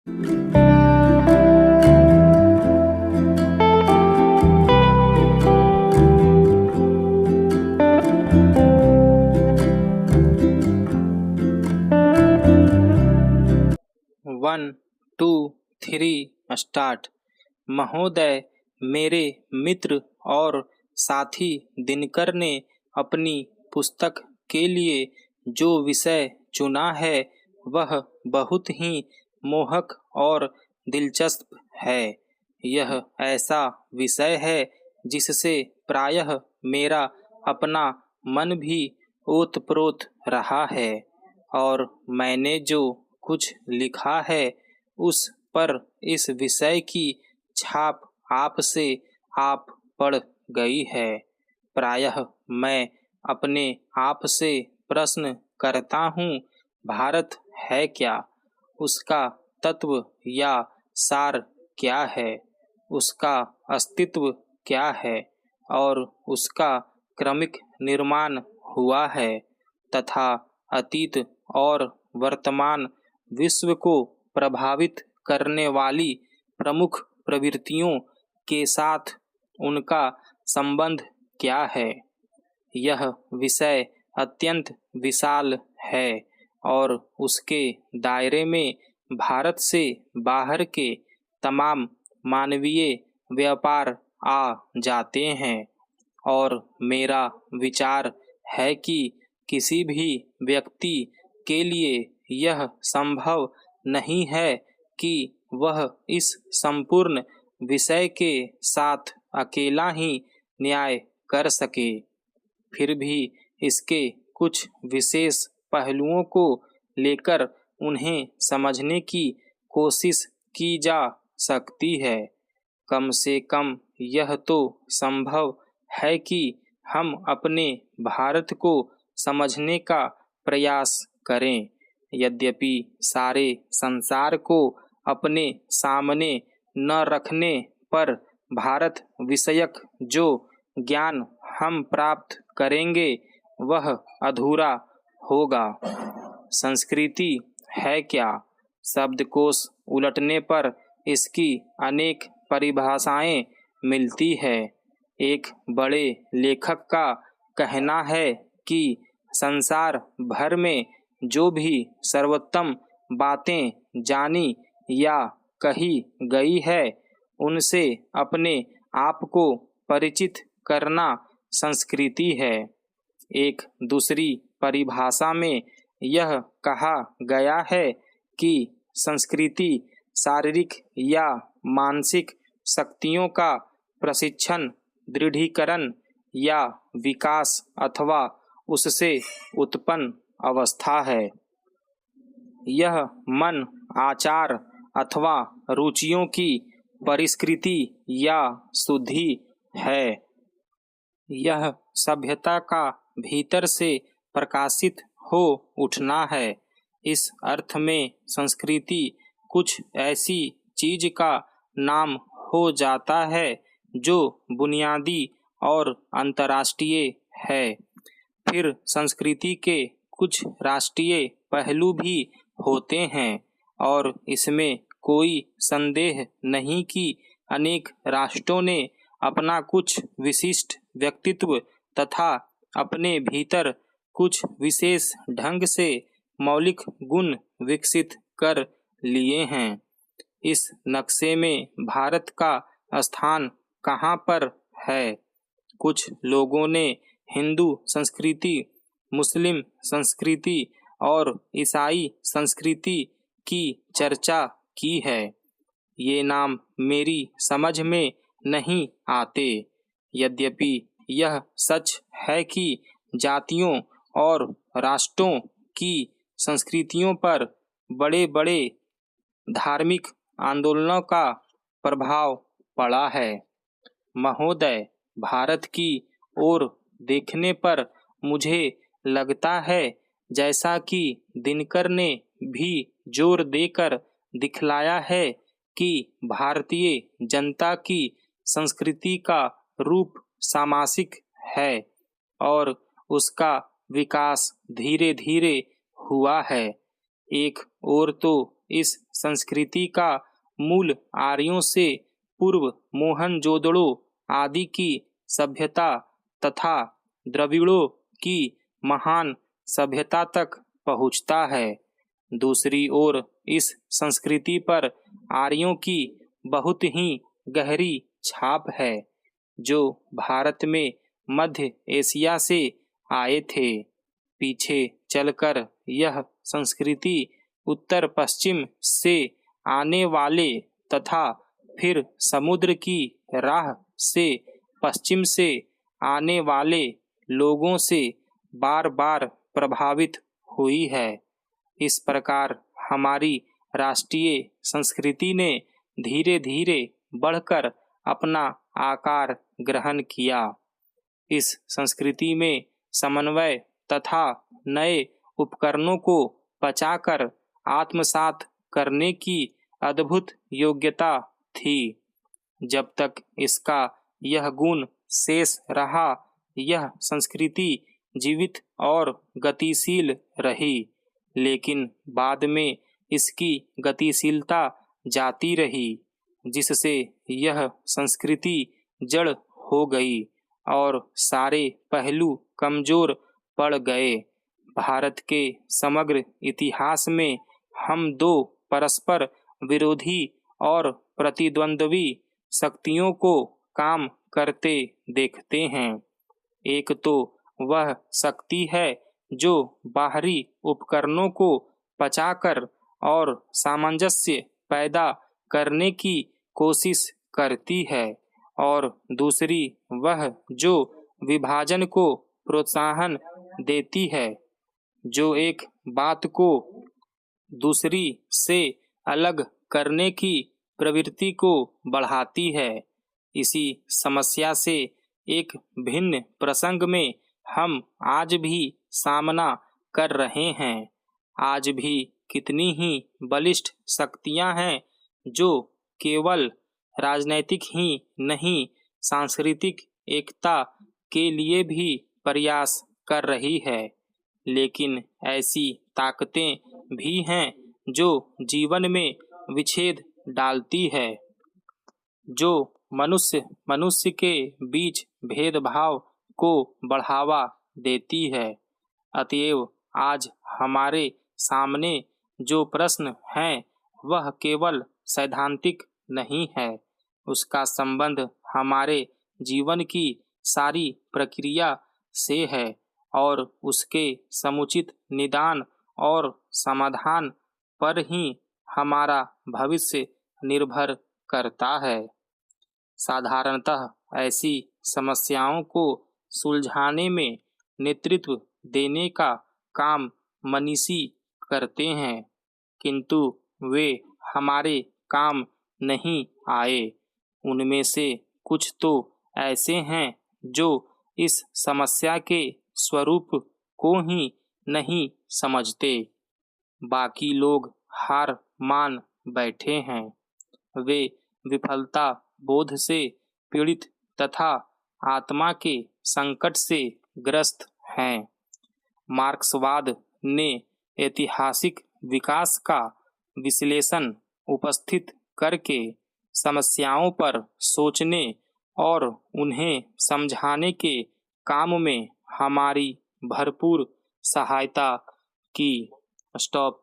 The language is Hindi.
One two three start. महोदय, मेरे मित्र और साथी दिनकर ने अपनी पुस्तक के लिए जो विषय चुना है वह बहुत ही मोहक और दिलचस्प है। यह ऐसा विषय है जिससे प्रायः मेरा अपना मन भी ओतप्रोत रहा है और मैंने जो कुछ लिखा है उस पर इस विषय की छाप आपसे आप पड़ गई है। प्रायः मैं अपने आप से प्रश्न करता हूँ, भारत है क्या? उसका तत्व या सार क्या है? उसका अस्तित्व क्या है और उसका क्रमिक निर्माण हुआ है तथा अतीत और वर्तमान विश्व को प्रभावित करने वाली प्रमुख प्रवृत्तियों के साथ उनका संबंध क्या है। यह विषय अत्यंत विशाल है और उसके दायरे में भारत से बाहर के तमाम मानवीय व्यापार आ जाते हैं और मेरा विचार है कि किसी भी व्यक्ति के लिए यह संभव नहीं है कि वह इस संपूर्ण विषय के साथ अकेला ही न्याय कर सके। फिर भी इसके कुछ विशेष पहलुओं को लेकर उन्हें समझने की कोशिश की जा सकती है। कम से कम यह तो संभव है कि हम अपने भारत को समझने का प्रयास करें। यद्यपि सारे संसार को अपने सामने न रखने पर भारत विषयक जो ज्ञान हम प्राप्त करेंगे वह अधूरा होगा। संस्कृति है क्या? शब्दकोश उलटने पर इसकी अनेक परिभाषाएं मिलती है। एक बड़े लेखक का कहना है कि संसार भर में जो भी सर्वोत्तम बातें जानी या कही गई है उनसे अपने आप को परिचित करना संस्कृति है। एक दूसरी परिभाषा में यह कहा गया है कि संस्कृति शारीरिक या मानसिक शक्तियों का प्रशिक्षण, दृढ़ीकरण या विकास अथवा उससे उत्पन्न अवस्था है। यह मन, आचार अथवा रुचियों की परिष्कृति या शुद्धि है। यह सभ्यता का भीतर से प्रकाशित हो उठना है। इस अर्थ में संस्कृति कुछ ऐसी चीज का नाम हो जाता है जो बुनियादी और अंतर्राष्ट्रीय है। फिर संस्कृति के कुछ राष्ट्रीय पहलू भी होते हैं और इसमें कोई संदेह नहीं कि अनेक राष्ट्रों ने अपना कुछ विशिष्ट व्यक्तित्व तथा अपने भीतर कुछ विशेष ढंग से मौलिक गुण विकसित कर लिए हैं। इस नक्शे में भारत का स्थान कहाँ पर है? कुछ लोगों ने हिंदू संस्कृति, मुस्लिम संस्कृति और ईसाई संस्कृति की चर्चा की है। ये नाम मेरी समझ में नहीं आते। यद्यपि यह सच है कि जातियों और राष्ट्रों की संस्कृतियों पर बड़े बड़े धार्मिक आंदोलनों का प्रभाव पड़ा है। महोदय, भारत की ओर देखने पर मुझे लगता है जैसा कि दिनकर ने भी जोर देकर दिखलाया है कि भारतीय जनता की संस्कृति का रूप सामासिक है और उसका विकास धीरे धीरे हुआ है। एक ओर तो इस संस्कृति का मूल आर्यों से पूर्व मोहनजोदड़ो आदि की सभ्यता तथा द्रविड़ों की महान सभ्यता तक पहुँचता है। दूसरी ओर इस संस्कृति पर आर्यों की बहुत ही गहरी छाप है, जो भारत में मध्य एशिया से आए थे। पीछे चलकर यह संस्कृति उत्तर पश्चिम से आने वाले तथा फिर समुद्र की राह से पश्चिम से आने वाले लोगों से बार बार प्रभावित हुई है। इस प्रकार हमारी राष्ट्रीय संस्कृति ने धीरे धीरे बढ़कर अपना आकार ग्रहण किया। इस संस्कृति में समन्वय तथा नए उपकरणों को पचाकर आत्मसात करने की अद्भुत योग्यता थी। जब तक इसका यह गुण शेष रहा, यह संस्कृति जीवित और गतिशील रही, लेकिन बाद में इसकी गतिशीलता जाती रही, जिससे यह संस्कृति जड़ हो गई और सारे पहलू कमजोर पड़ गए। भारत के समग्र इतिहास में हम दो परस्पर विरोधी और प्रतिद्वंद्वी शक्तियों को काम करते देखते हैं। एक तो वह शक्ति है जो बाहरी उपकरणों को पचाकर और सामंजस्य पैदा करने की कोशिश करती है, और दूसरी वह जो विभाजन को प्रोत्साहन देती है, जो एक बात को दूसरी से अलग करने की प्रवृत्ति को बढ़ाती है। इसी समस्या से एक भिन्न प्रसंग में हम आज भी सामना कर रहे हैं। आज भी कितनी ही बलिष्ठ शक्तियां हैं जो केवल राजनैतिक ही नहीं, सांस्कृतिक एकता के लिए भी प्रयास कर रही है। लेकिन ऐसी ताकतें भी हैं जो जीवन में विच्छेद डालती है, जो मनुष्य के बीच भेदभाव को बढ़ावा देती है। अतएव आज हमारे सामने जो प्रश्न है वह केवल सैद्धांतिक नहीं है, उसका संबंध हमारे जीवन की सारी प्रक्रिया से है और उसके समुचित निदान और समाधान पर ही हमारा भविष्य निर्भर करता है। साधारणतः ऐसी समस्याओं को सुलझाने में नेतृत्व देने का काम मनीषी करते हैं, किंतु वे हमारे काम नहीं आए। उनमें से कुछ तो ऐसे हैं जो इस समस्या के स्वरूप को ही नहीं समझते। बाकी लोग हार मान बैठे हैं। वे विफलता बोध से पीड़ित तथा आत्मा के संकट से ग्रस्त हैं। मार्क्सवाद ने ऐतिहासिक विकास का विश्लेषण उपस्थित करके समस्याओं पर सोचने और उन्हें समझाने के काम में हमारी भरपूर सहायता की। स्टॉप।